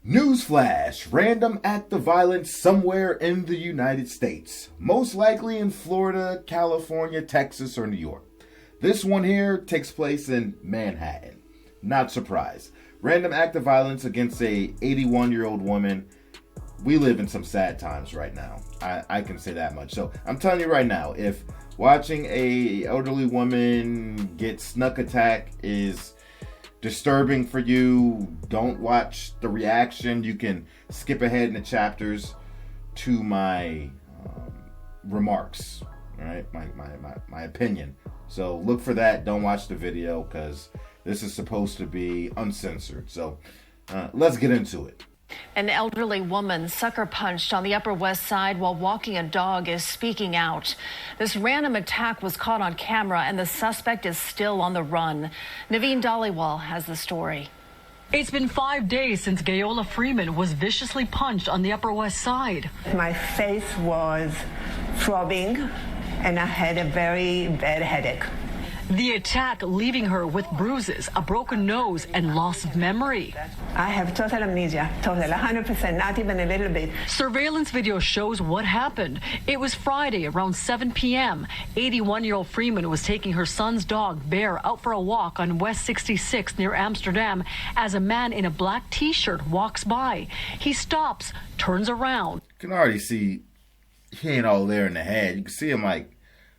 Newsflash, random act of violence somewhere in the United States. Most likely in Florida, California, Texas, or New York. This one here takes place in Manhattan. Not surprised. Random act of violence against a 81-year-old woman. We live in some sad times right now. I can say that much. So I'm telling you right now, if watching a elderly woman get snuck attack is disturbing for you, don't watch the reaction. You can skip ahead in the chapters to my remarks, all right? My opinion. So look for that. Don't watch the video because this is supposed to be uncensored. So let's get into it. An elderly woman sucker punched on the Upper West Side while walking a dog is speaking out. This random attack was caught on camera and the suspect is still on the run. Naveen Dhaliwal has the story. It's been 5 days since Gayola Freeman was viciously punched on the Upper West Side. My face was throbbing and I had a very bad headache. The attack leaving her with bruises, a broken nose, and loss of memory. I have total amnesia, total, 100%, not even a little bit. Surveillance video shows what happened. It was Friday around 7 p.m. 81-year-old Freeman was taking her son's dog, Bear, out for a walk on West 66 near Amsterdam as a man in a black T-shirt walks by. He stops, turns around. You can already see he ain't all there in the head. You can see him like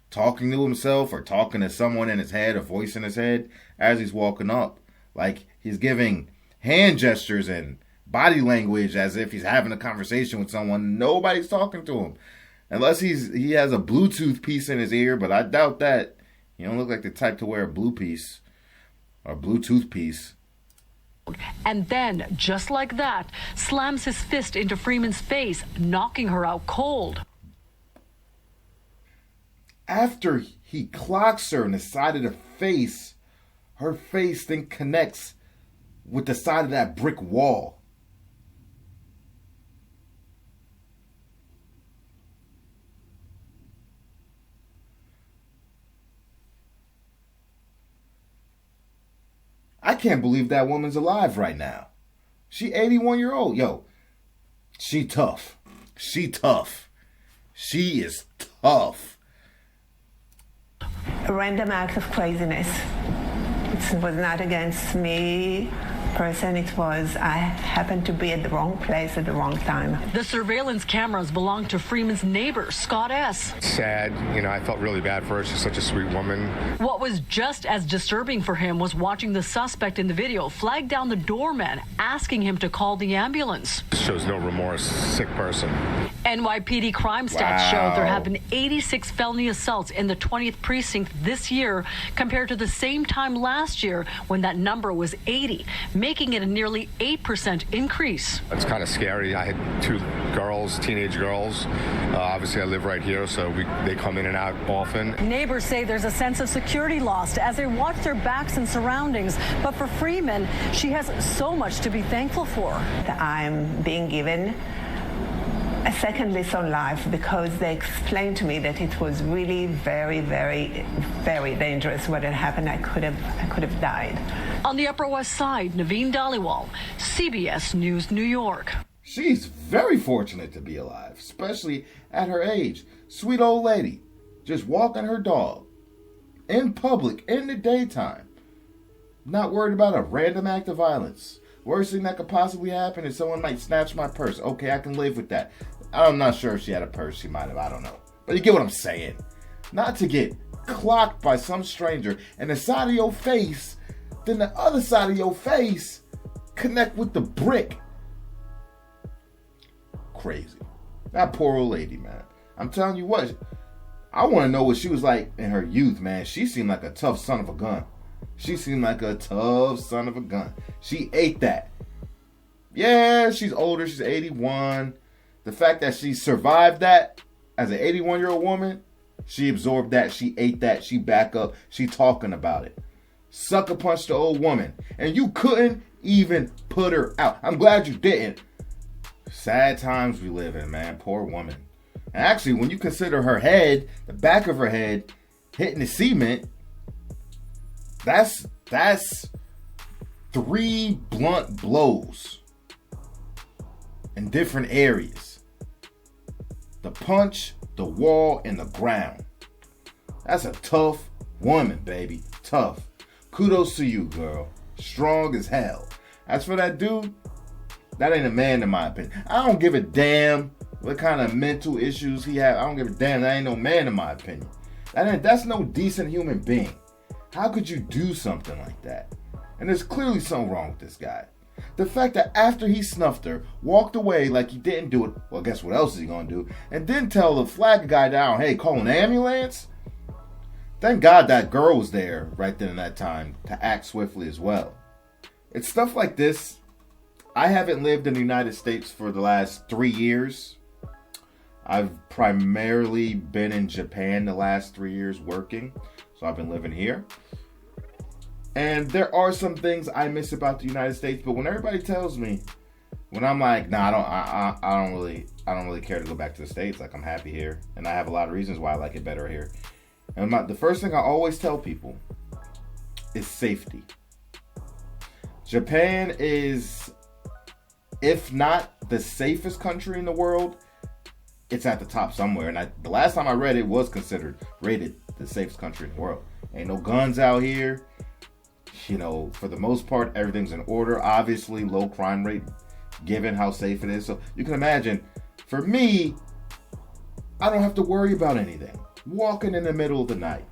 talking to himself or talking to someone in his head, a voice in his head as he's walking up. Like he's giving hand gestures and body language as if he's having a conversation with someone. Nobody's talking to him. Unless he has a Bluetooth piece in his ear, but I doubt that. You don't look like the type to wear a blue piece or Bluetooth piece. And then, just like that, slams his fist into Freeman's face, knocking her out cold. After he clocks her in the side of the face, her face then connects with the side of that brick wall. I can't believe that woman's alive right now. She 81-year-old. Yo, she tough. She tough. She is tough. A random act of craziness. It was not against me person. It was I happened to be at the wrong place at the wrong time. The surveillance cameras belong to Freeman's neighbor, Scott S. Sad, I felt really bad for her. She's such a sweet woman. What was just as disturbing for him was watching the suspect in the video flag down the doorman, asking him to call the ambulance. Shows no remorse, sick person. NYPD crime stats show there have been 86 felony assaults in the 20th precinct this year compared to the same time last year when that number was 80, making it a nearly 8% increase. It's kind of scary. I had two girls, teenage girls. Obviously, I live right here, so they come in and out often. Neighbors say there's a sense of security lost as they watch their backs and surroundings. But for Freeman, she has so much to be thankful for. I'm being given a second lease on life because they explained to me that it was really very, very, very dangerous what had happened. I could have died. On the Upper West Side, Naveen Dhaliwal, CBS News, New York. She's very fortunate to be alive, especially at her age. Sweet old lady, just walking her dog in public in the daytime. Not worried about a random act of violence. Worst thing that could possibly happen is someone might snatch my purse. Okay, I can live with that. I'm not sure if she had a purse. She might have. I don't know. But you get what I'm saying. Not to get clocked by some stranger and the side of your face, then the other side of your face connect with the brick. Crazy. That poor old lady, man. I'm telling you what. I want to know what she was like in her youth, man. She seemed like a tough son of a gun. She seemed like a tough son of a gun. She ate that. Yeah, she's older. She's 81. The fact that she survived that as an 81-year-old woman, she absorbed that. She ate that. She back up. She talking about it. Sucker punched the old woman. And you couldn't even put her out. I'm glad you didn't. Sad times we live in, man. Poor woman. And actually, when you consider her head, the back of her head, hitting the cement, that's 3 blunt blows. in different areas. The punch, the wall, and the ground. That's a tough woman, baby. Tough. Kudos to you, girl. Strong as hell. As for that dude, that ain't a man in my opinion. I don't give a damn what kind of mental issues he had. I don't give a damn. That ain't no man in my opinion. That's no decent human being. How could you do something like that? And there's clearly something wrong with this guy. The fact that after he snuffed her, walked away like he didn't do it, well, guess what else is he gonna do? And then tell the flag guy down, hey, call an ambulance? Thank God that girl was there right then and that time to act swiftly as well. It's stuff like this. I haven't lived in the United States for the last 3 years. I've primarily been in Japan the last 3 years working. So I've been living here. And there are some things I miss about the United States, but when everybody tells me, when I'm like, nah, I don't really care to go back to the States. Like, I'm happy here, and I have a lot of reasons why I like it better here. And the first thing I always tell people is safety. Japan is, if not the safest country in the world, it's at the top somewhere. And the last time I read it was rated the safest country in the world. Ain't no guns out here. You know, for the most part, everything's in order. Obviously, low crime rate, given how safe it is. So you can imagine, for me, I don't have to worry about anything. Walking in the middle of the night.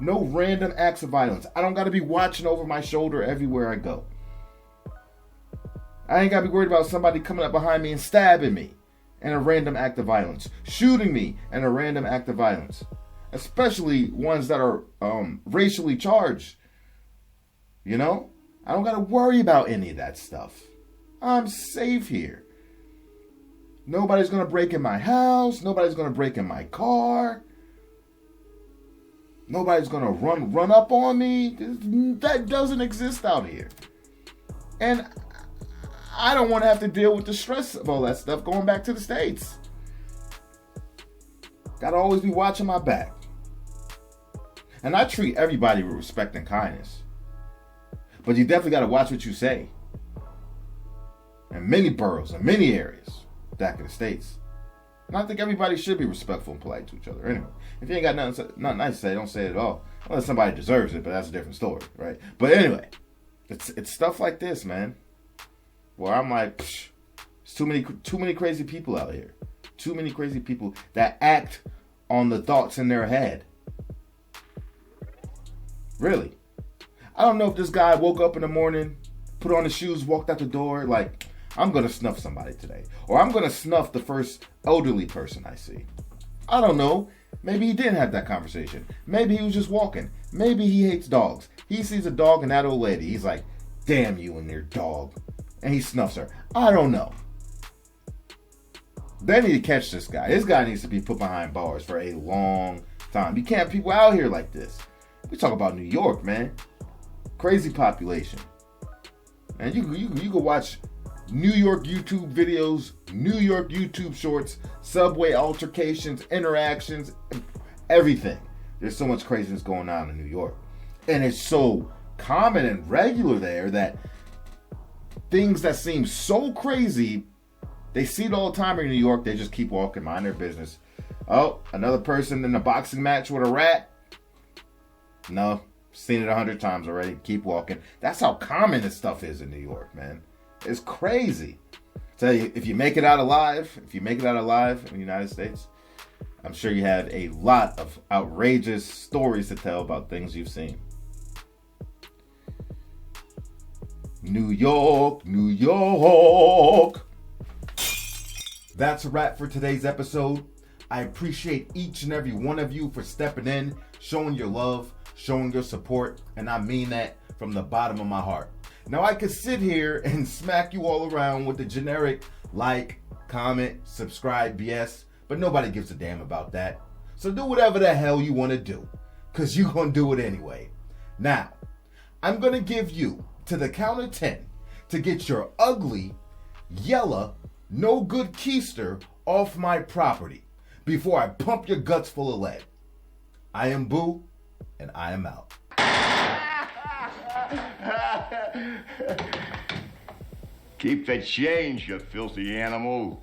No random acts of violence. I don't got to be watching over my shoulder everywhere I go. I ain't got to be worried about somebody coming up behind me and stabbing me in a random act of violence. Shooting me in a random act of violence. Especially ones that are racially charged. You know? I don't got to worry about any of that stuff. I'm safe here. Nobody's going to break in my house. Nobody's going to break in my car. Nobody's going to run up on me. That doesn't exist out here. And I don't want to have to deal with the stress of all that stuff going back to the States. Got to always be watching my back. And I treat everybody with respect and kindness. But you definitely got to watch what you say. In many boroughs, in many areas, back in the States. And I think everybody should be respectful and polite to each other. Anyway, if you ain't got nothing nice to say, don't say it at all. Unless somebody deserves it, but that's a different story, right? But anyway, it's stuff like this, man. Where I'm like, there's too many crazy people out here. Too many crazy people that act on the thoughts in their head. Really. I don't know if this guy woke up in the morning, put on his shoes, walked out the door, like, I'm going to snuff somebody today. Or I'm going to snuff the first elderly person I see. I don't know. Maybe he didn't have that conversation. Maybe he was just walking. Maybe he hates dogs. He sees a dog and that old lady. He's like, damn you and your dog. And he snuffs her. I don't know. They need to catch this guy. This guy needs to be put behind bars for a long time. You can't have people out here like this. We talk about New York, man. Crazy population. And you can watch New York YouTube videos, New York YouTube shorts, subway altercations, interactions, everything. There's so much craziness going on in New York. And it's so common and regular there that things that seem so crazy, they see it all the time in New York. They just keep walking, mind their business. Oh, another person in a boxing match with a rat? No, seen it 100 times already. Keep walking. That's how common this stuff is in New York, man. It's crazy. Tell you, if you make it out alive in the United States, I'm sure you have a lot of outrageous stories to tell about things you've seen. New York, New York. That's a wrap for today's episode. I appreciate each and every one of you for stepping in, showing your love, showing your support, and I mean that from the bottom of my heart. Now, I could sit here and smack you all around with the generic like, comment, subscribe BS, but nobody gives a damn about that. So do whatever the hell you want to do, because you're going to do it anyway. Now, I'm going to give you, to the count of 10, to get your ugly, yellow, no good keister off my property before I pump your guts full of lead. I am Boo, and I am out. Keep the change, you filthy animal.